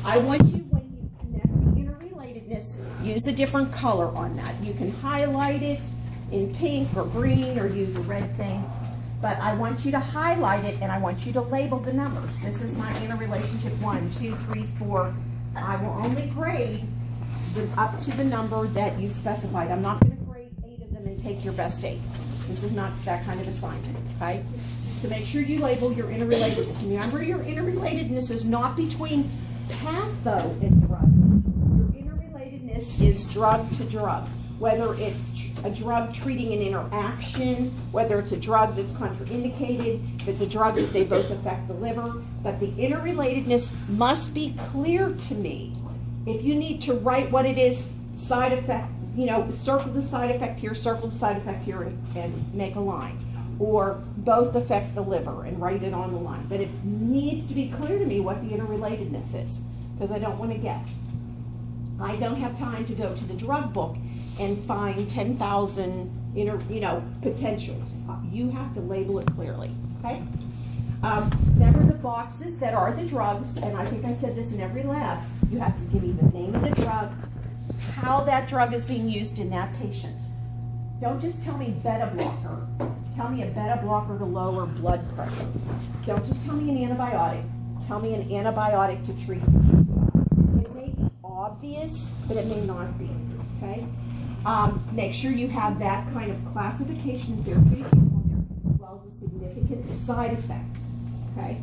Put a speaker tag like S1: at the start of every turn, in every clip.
S1: I want you, when you connect the interrelatedness, use a different color on that. You can highlight it in pink or green or use a red thing. But I want you to highlight it and I want you to label the numbers. This is my interrelationship 1, 2, 3, 4. I will only grade up to the number that you specified. I'm not going to grade 8 of them and take your best 8. This is not that kind of assignment, okay? So make sure you label your interrelatedness. And remember, your interrelatedness is not between patho and drugs. Your interrelatedness is drug to drug. Whether it's a drug treating an interaction, whether it's a drug that's contraindicated, if it's a drug that they both affect the liver, but the interrelatedness must be clear to me. If you need to write what it is, side effect, you know, circle the side effect here, circle the side effect here, and make a line. Or both affect the liver and write it on the line. But it needs to be clear to me what the interrelatedness is, because I don't want to guess. I don't have time to go to the drug book and find 10,000 potentials. You have to label it clearly, okay? Remember the boxes that are the drugs, and I think I said this in every lab, you have to give me the name of the drug, how that drug is being used in that patient. Don't just tell me beta blocker. Tell me a beta blocker to lower blood pressure. Don't just tell me an antibiotic. Tell me an antibiotic to treat. It may be obvious, but it may not be, okay? Make sure you have that kind of classification of therapeutic use on there, as well as a significant side effect, okay?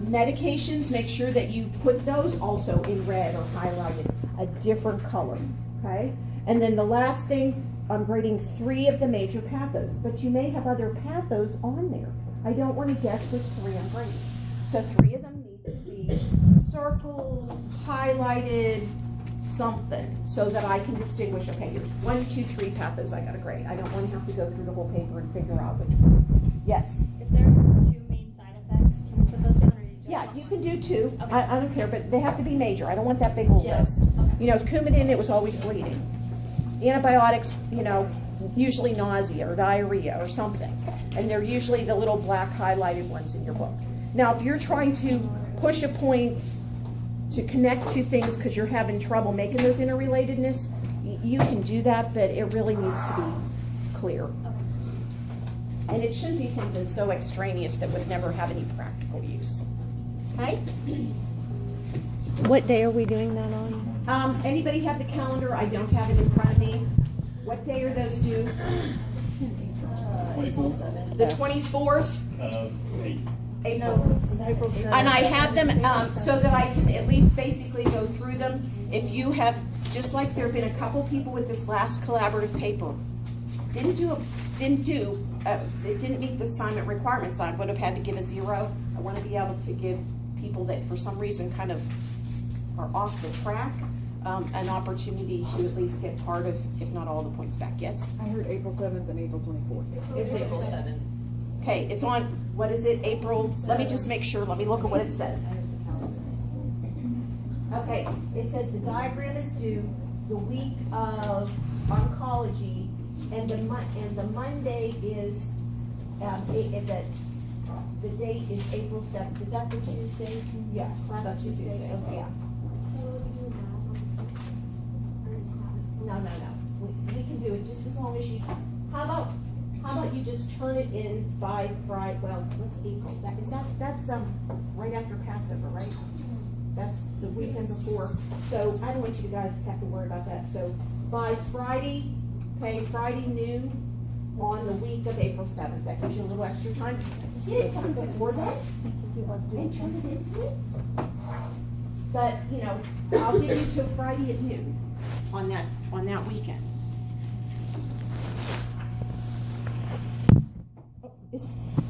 S1: Medications, make sure that you put those also in red or highlighted, a different color, okay? And then the last thing, I'm grading 3 of the major pathos, but you may have other pathos on there. I don't want to guess which 3 I'm grading. So 3 of them need to be circled, highlighted, something, so that I can distinguish, okay, here's 1, 2, 3 pathos I got to grade. I don't want to have to go through the whole paper and figure out which ones. Yes?
S2: If there are 2 main side effects, can we put those down? Or just
S1: Yeah, you can do 2.
S2: Okay.
S1: I don't care, but they have to be major. I don't want that big old list.
S2: Okay.
S1: You know, with Coumadin, it was always bleeding. Antibiotics, you know, usually nausea or diarrhea or something. And they're usually the little black highlighted ones in your book. Now, if you're trying to push a point to connect two things because you're having trouble making those interrelatedness, you can do that, but it really needs to be clear. And it shouldn't be something so extraneous that would never have any practical use. Okay?
S3: What day are we doing that on?
S1: Anybody have the calendar? I don't have it in front of me. What day are those due?
S2: April 7th.
S1: The 24th? April.
S3: April 7th.
S1: And I have them so that I can at least basically go through them. If you have, just like there have been a couple people with this last collaborative paper, it didn't meet the assignment requirements. I would have had to give a 0. I want to be able to give people that for some reason kind of are off the track an opportunity to at least get part of, if not all the points back. Yes?
S4: I heard April 7th and April 24th.
S2: It's April 7th.
S1: Okay, it's on, what is it, April? Let me just make sure. Let me look at what it says. Okay, it says the diagram is due the week of oncology, and the Monday is, the date is April 7th. Is that the Tuesday?
S4: Yeah,
S1: Last
S4: that's the Tuesday.
S1: Okay, yeah. No. We can do it just as long as you, how about you just turn it in by Friday, well, what's April? That's right after Passover, right? That's the weekend before. So I don't want you guys to have to worry about that. So by Friday, okay, Friday noon on the week of April 7th. That gives you a little extra time. Get it done before that. And turn it into it. But, you know, I'll give you till Friday at noon on that weekend.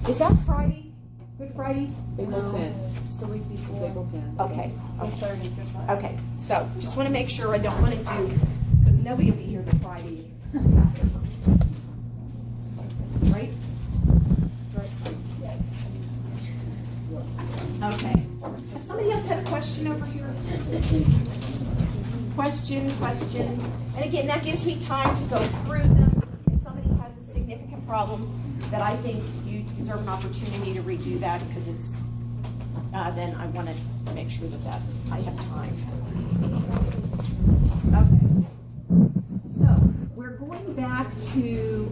S1: Is that Friday? Good Friday?
S4: April 10th.
S1: It's the week
S4: It's
S1: before.
S4: April 10th.
S1: Okay.
S2: The 3rd is Good Friday.
S1: Okay. So just want to make sure I don't want to do, because nobody will be here the Friday. Passover. Right?
S2: Yes.
S1: Okay. Somebody else had a question over here? Question. And again, that gives me time to go through them. If somebody has a significant problem that I think you deserve an opportunity to redo that because it's then I want to make sure that I have time. Okay. So we're going back to